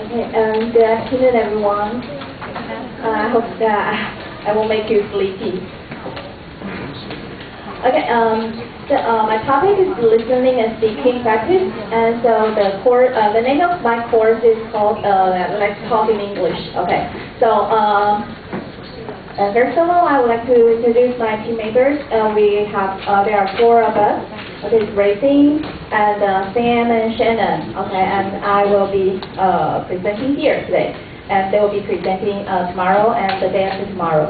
Okay, good afternoon, everyone. I hope that I won't make you sleepy. Okay, my topic is listening and speaking practice, and so the name of my course is called Let's Talk in English. Okay, so first of all, I would like to introduce my team members. There are four of us. Okay, it's Racing and Sam and Shannon. Okay, and I will be presenting here today, and they will be presenting tomorrow and the day after tomorrow.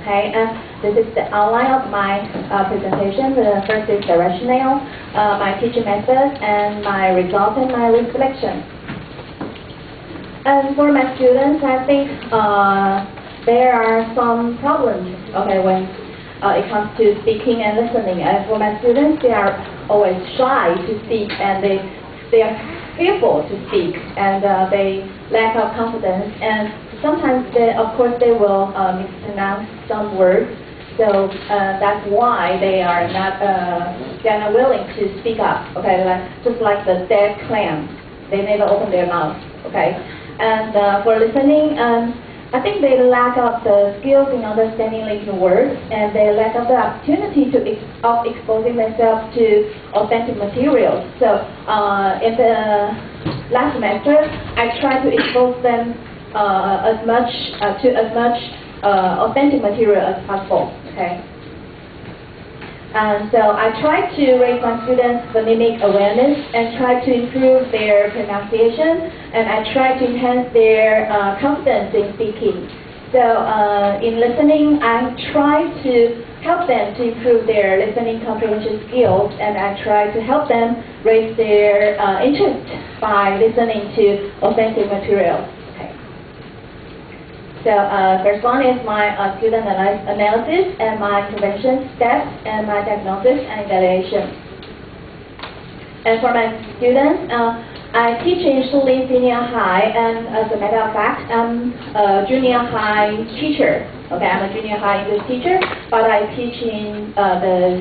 Okay, and this is the outline of my presentation. The first is the rationale, my teaching method, and my results and my reflection. And for my students, I think there are some problems. Okay, when it comes to speaking and listening. And for my students, they are always shy to speak, and they are fearful to speak, and they lack of confidence. And sometimes, of course, they will mispronounce some words. So that's why they are not willing to speak up. Okay, just like the dead clam, they never open their mouth. Okay, and for listening, I think they lack of the skills in understanding linking words, and they lack of the opportunity of exposing themselves to authentic materials. So in the last semester, I tried to expose them as much authentic material as possible. Okay. And so I try to raise my students' phonemic awareness and try to improve their pronunciation, and I try to enhance their confidence in speaking. So in listening, I try to help them to improve their listening comprehension skills, and I try to help them raise their interest by listening to authentic materials. So first one is my student analysis and my intervention steps and my diagnosis and evaluation. And for my students, I teach initially senior high, and as a matter of fact, I'm a junior high teacher. Okay, I'm a junior high English teacher, but I teach in the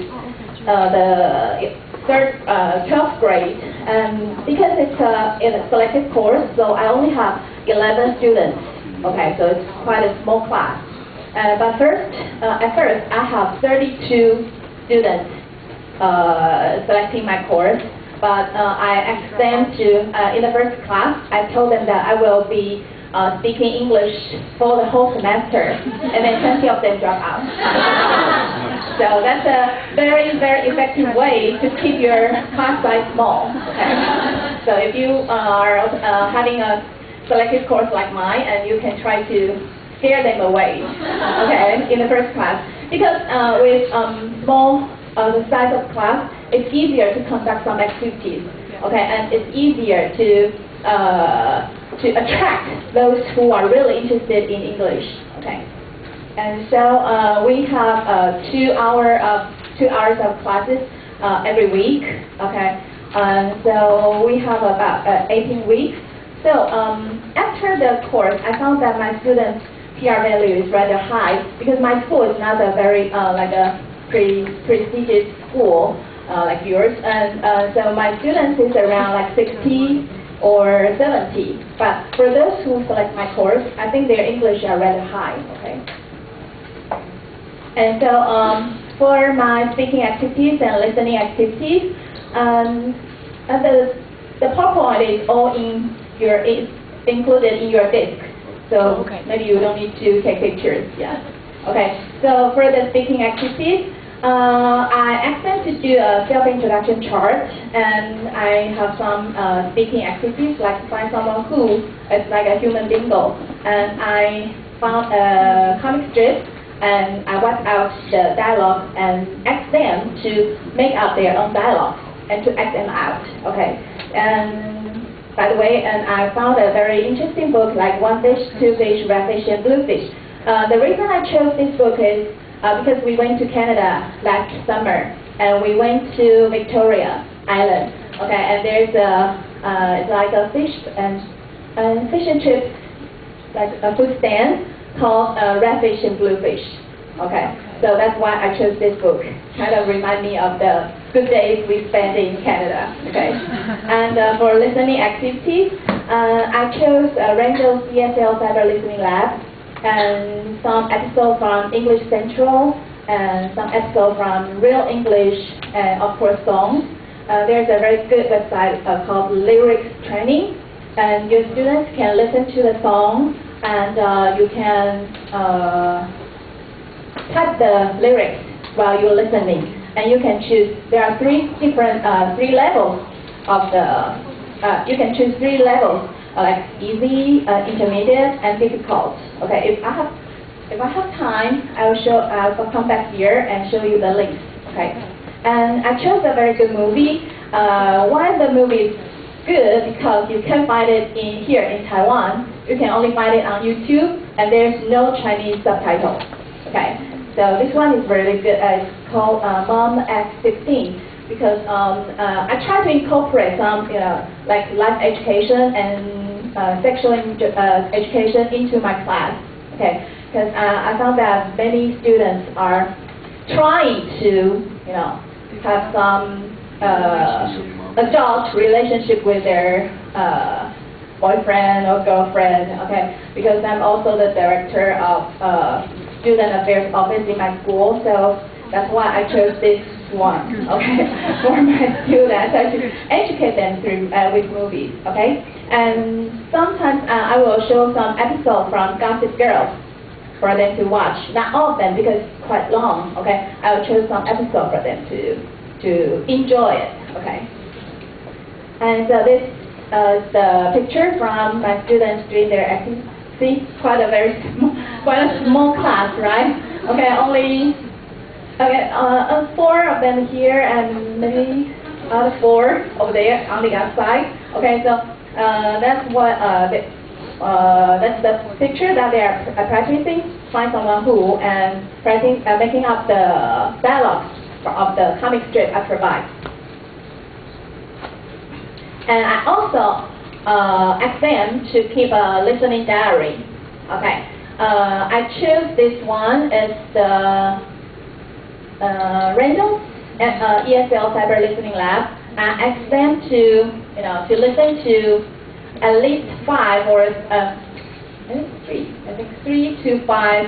12th grade. And because it's a selected course, so I only have 11 students. Okay, so it's quite a small class. But at first, I have 32 students selecting my course. But I asked them to, in the first class, I told them that I will be speaking English for the whole semester, and then 20 of them drop out. So that's a very, very effective way to keep your class size small. Okay? So if you are having a selected course like mine, and you can try to scare them away, okay, in the first class, because with the size of class, it's easier to conduct some activities, okay, and it's easier to attract those who are really interested in English, okay. And so we have 2 hours of classes every week, okay. So we have about 18 weeks. So after the course, I found that my students' PR value is rather high, because my school is not a very like a prestigious school like yours, and so my students is around like 60 or 70. But for those who select my course, I think their English are rather high. Okay. And so for my speaking activities and listening activities, the PowerPoint is all included in your disk, so maybe you don't need to take pictures. Yeah. Okay. So for the speaking activities, I asked them to do a self-introduction chart, and I have some speaking activities, like find someone who is like a human bingo, and I found a comic strip, and I wiped out the dialogue and asked them to make up their own dialogue and to act them out. Okay. And by the way, and I found a very interesting book, like One Fish, Two Fish, Red Fish, and Blue Fish. The reason I chose this book is because we went to Canada last summer, and we went to Victoria Island. Okay, and there's it's like a fish and chip, like a food stand called Red Fish and Blue Fish. Okay, so that's why I chose this book. Kind of remind me of the good days we spent in Canada. Okay, and for listening activities, I chose Rachel's ESL Cyber Listening Lab, and some episodes from English Central, and some episodes from Real English, and of course songs. There's a very good website called Lyrics Training, and your students can listen to the song, and you can type the lyrics while you're listening, and you can choose. There are three levels of the. You can choose 3 levels, like easy, intermediate, and difficult. Okay, if I have time, I'll come back here and show you the links. Okay, and I chose a very good movie. Why the movie is good? Because you can find it here in Taiwan. You can only find it on YouTube, and there's no Chinese subtitles. Okay, so this one is really good. It's called Mom at 16. Because I try to incorporate some, like life education and sexual education into my class. Okay, because I found that many students are trying to, have some adult relationship with their boyfriend or girlfriend. Okay, because I'm also the director of student affairs office in my school, so that's why I chose this one, okay, for my students, to educate them through with movies, okay. And sometimes I will show some episodes from Gossip Girl for them to watch. Not all of them because it's quite long, okay. I will choose some episodes for them to enjoy it, okay. And so this is the picture from my students doing their activity. See, quite a small class, right? Okay, only. Okay, 4 of them here and maybe other 4 over there on the outside. Okay, so that's what that's the picture that they are practicing. Find someone who and practicing making up the dialogues of the comic strip I provide. And I also ask them to keep a listening diary. Okay, I choose this one as the Randall's ESL Cyber Listening Lab. I asked them to listen to at least 5 or 3 to 5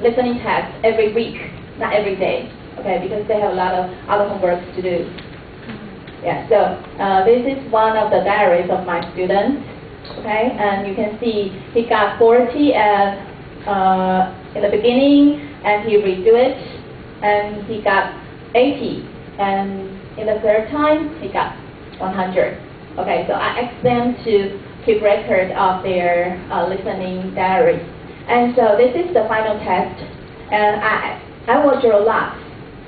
listening tests every week, not every day. Okay, because they have a lot of other homework to do. Yeah, so this is one of the diaries of my students. Okay, and you can see he got 40 in the beginning, and he redo it, and he got 80, and in the third time he got 100. Okay, so I asked them to keep record of their listening diary, and so this is the final test, and I will draw lots.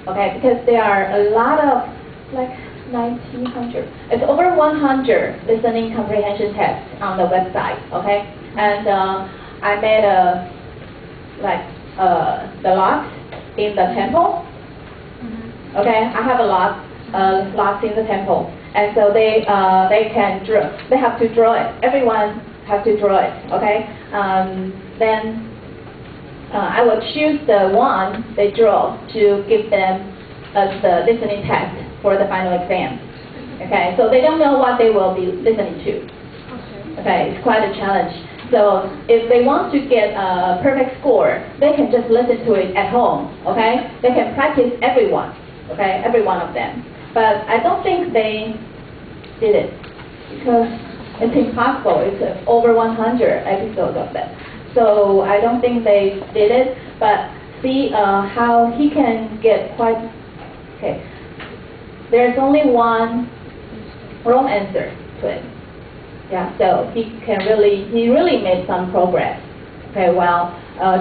Okay, because there are a lot of like 100. It's over 100 listening comprehension tests on the website. Okay, and I made the locks in the temple. Okay, I have a lot locks in the temple, and so they can draw. They have to draw it. Everyone has to draw it. Okay, then I will choose the one they draw to give them as the listening test for the final exam. Okay, so they don't know what they will be listening to. Okay, it's quite a challenge. So if they want to get a perfect score, they can just listen to it at home. Okay, they can practice every one of them. But I don't think they did it because it's impossible. It's over 100 episodes of them. So I don't think they did it. But see how he can get quite. Okay, there's only one wrong answer to it. Yeah, so he really made some progress. Okay, well,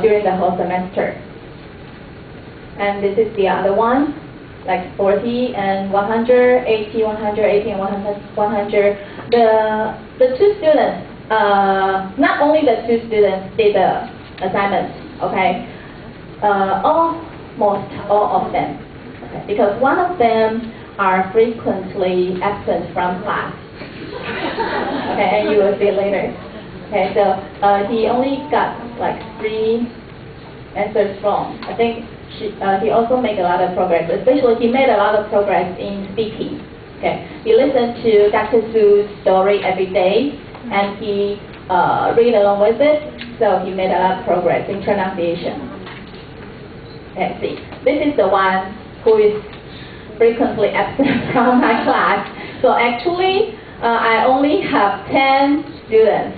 during the whole semester. And this is the other one, like 40 and 100, 80, 180 and 100. The 2 students, not only the 2 students did the assignments. Okay, almost all of them. Okay, because one of them are frequently absent from class. Okay, and you will see later. Okay, so he only got like 3 answers wrong. I think he also made a lot of progress. Especially, he made a lot of progress in speaking. Okay, he listens to Dr. Su's story every day, and he read along with it, so he made a lot of progress in pronunciation. Okay, see, this is the one who is frequently absent from my class. So actually, I only have 10 students,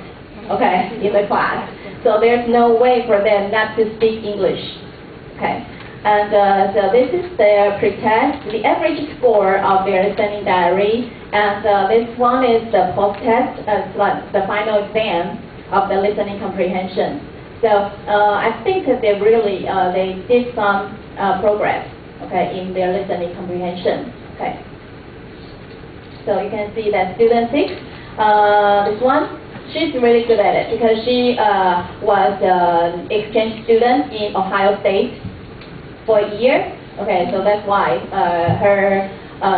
okay, in the class. So there's no way for them not to speak English, okay. And so this is their pretest, the average score of their listening diary. And this one is the post-test, the final exam of the listening comprehension. So I think that they really, they did some progress, okay, in their listening comprehension, okay. So you can see that student 6, this one, she's really good at it because she was an exchange student in Ohio State for a year. Okay, so that's why her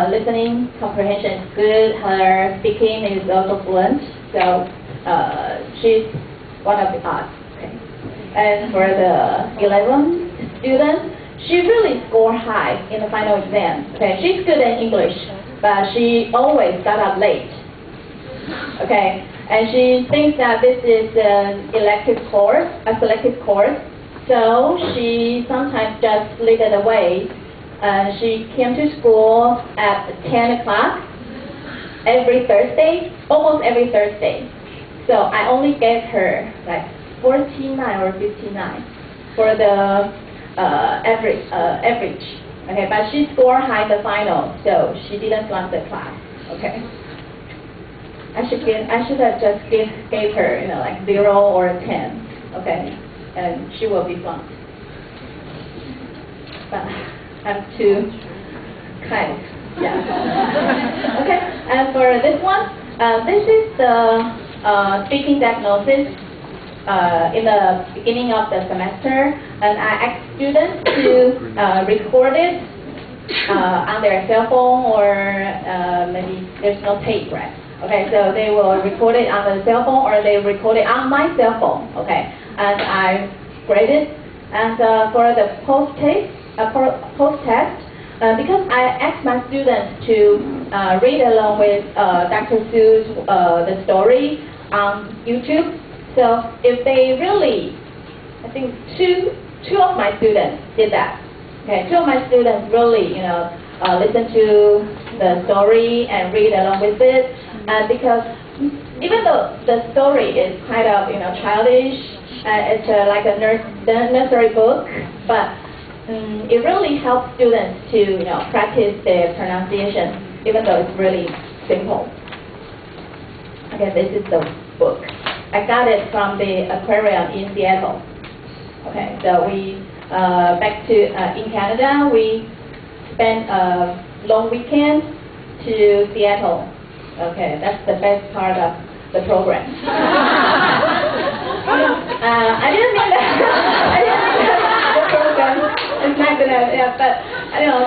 listening comprehension is good. Her speaking is also fluent. So she's one of the odds. Okay. And for the 11th student, she really scored high in the final exam. Okay, she's good in English, but she always got up late. Okay, and she thinks that this is an elective course, a selective course. So she sometimes just slid it away. She came to school at 10 o'clock every Thursday, almost every Thursday. So I only gave her like 49 or 59 for the average. Okay, but she scored high in the final, so she didn't flunk the class. Okay. I should have just gave her, like 0 or 10. Okay. And she will be flunked. But I'm too kind. Yeah. Okay. And for this one, this is the speaking diagnosis in the beginning of the semester, and I asked students to record it on their cell phone, or maybe there's no tape, right? Okay, so they will record it on the cell phone, or they record it on my cell phone. Okay. And I graded. And for the post-test, because I asked my students to read along with Dr. Su's the story on YouTube. So if they really, I think two of my students did that. Okay, 2 of my students really, listen to the story and read along with it. Because even though the story is kind of, childish, it's like a nursery book, but it really helps students to, practice their pronunciation, even though it's really simple. Okay, this is the book. I got it from the aquarium in Seattle. Okay, so we, back to, in Canada, we spent a long weekend to Seattle. Okay, that's the best part of the program. I didn't mean that. I didn't mean that the program is not gonna. Yeah, but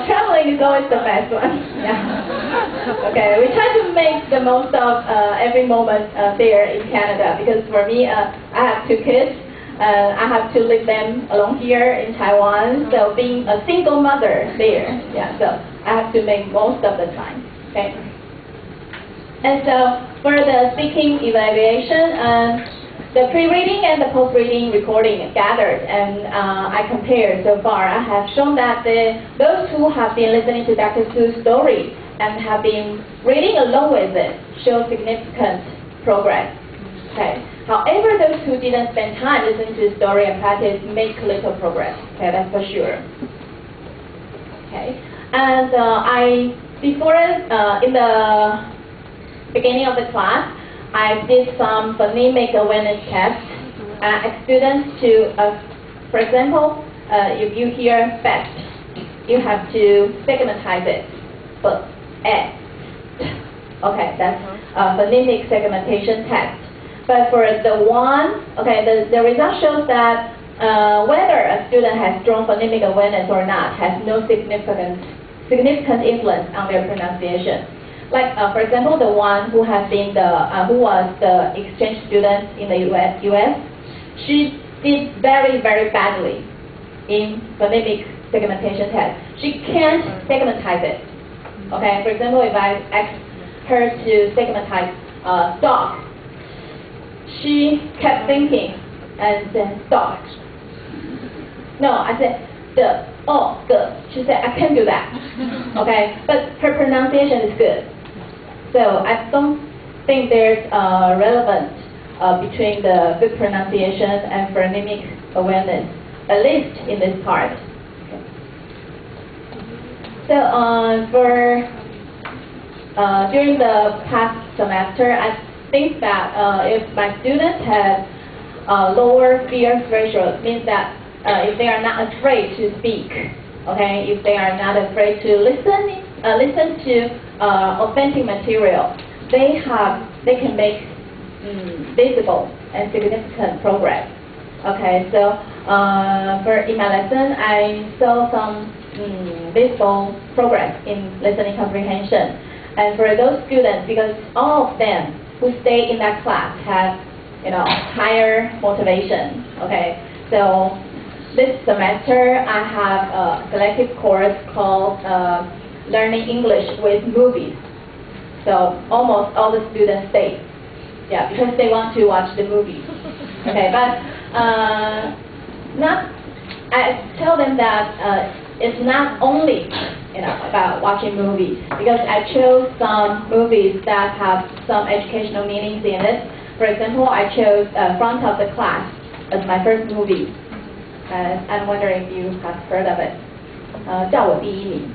traveling is always the best one. Yeah. Okay, we try to make the most of every moment there in Canada, because for me, I have 2 kids. I have to leave them alone here in Taiwan. So being a single mother there, yeah. So I have to make most of the time. Okay. And so for the speaking evaluation, the pre-reading and the post-reading recording gathered, and I compared so far. I have shown that those who have been listening to Dr. Su's story and have been reading along with it show significant progress. Okay. However, those who didn't spend time listening to the story and practice make little progress. Okay, that's for sure. Okay. And before in the beginning of the class, I did some phonemic awareness tests. I asked students to, for example, if you hear fast, you have to segmentize it. But okay, that's a phonemic segmentation test. But for the one, okay, the result shows that whether a student has strong phonemic awareness or not has no significant influence on their pronunciation. Like, for example, the one who has been who was the exchange student in the U.S., she did very, very badly in phonemic segmentation test. She can't segmentize it. Okay, for example, if I ask her to stigmatize dog, she kept thinking and said dog. No, I said the, oh, good. She said, I can't do that. Okay, but her pronunciation is good. So I don't think there's relevance between the good pronunciation and phonemic awareness, at least in this part. Okay. So during the past semester, I think that if my students have lower fear threshold, means that if they are not afraid to speak, okay, if they are not afraid to listen to authentic material, they can make visible and significant progress. Okay, so in my lesson, I saw some visible progress in listening comprehension. And for those students, because all of them who stay in that class have, higher motivation. Okay, so this semester I have a selective course called Learning English with Movies. So almost all the students stay, because they want to watch the movie. Okay, but I tell them that it's not only about watching movies, because I chose some movies that have some educational meanings in it. For example, I chose Front of the Class as my first movie. I'm wondering if you have heard of it. 叫我第一名.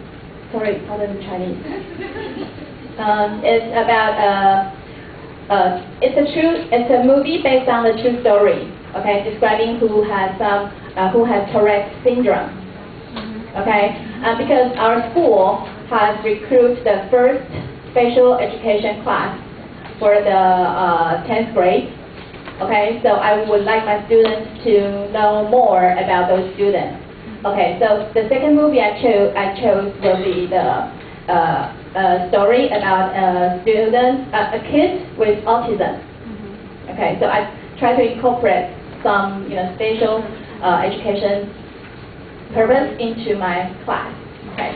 Sorry, pardon the Chinese. It's about it's a movie based on the true story. Okay, describing who has Tourette syndrome. Okay, because our school has recruited the first special education class for the 10th grade. Okay, so I would like my students to know more about those students. Okay, so the second movie I chose will be the story about a kid with autism. Okay, so I try to incorporate some special education purpose into my class. Okay,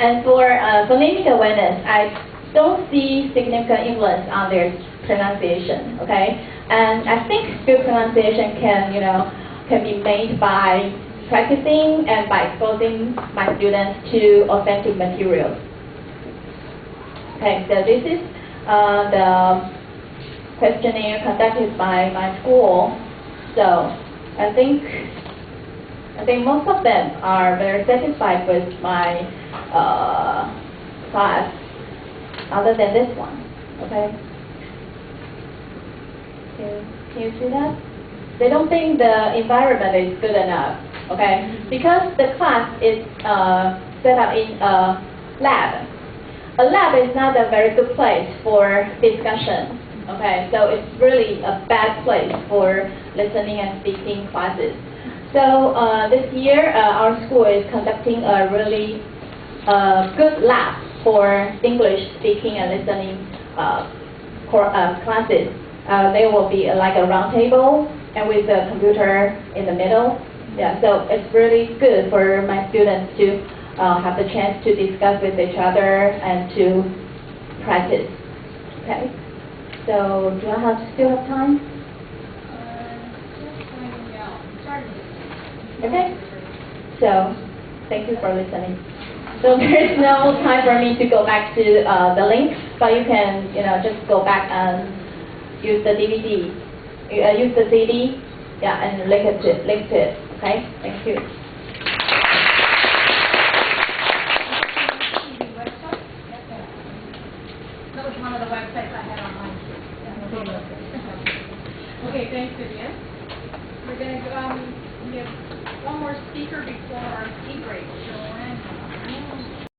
and for phonemic awareness, I don't see significant influence on their pronunciation. Okay, and I think good pronunciation can be made by practicing and by exposing my students to authentic materials. Okay, so this is the questionnaire conducted by my school. So I think most of them are very satisfied with my class, other than this one. Okay, can you see that? They don't think the environment is good enough. Okay, because the class is set up in a lab. A lab is not a very good place for discussion. Okay, so it's really a bad place for listening and speaking classes. So this year, our school is conducting a really good lab for English speaking and listening classes. There will be like a round table and with a computer in the middle. Yeah, so it's really good for my students to have the chance to discuss with each other and to practice. Okay, so do I still have time? Okay, so thank you for listening. So there's no time for me to go back to the link, but you can just go back and use the DVD, use the CD, and link to it. Okay, thank you. That was one of the websites I had online. Okay, thanks, Vivian. We're going to give one more speaker before our tea break. Joanne.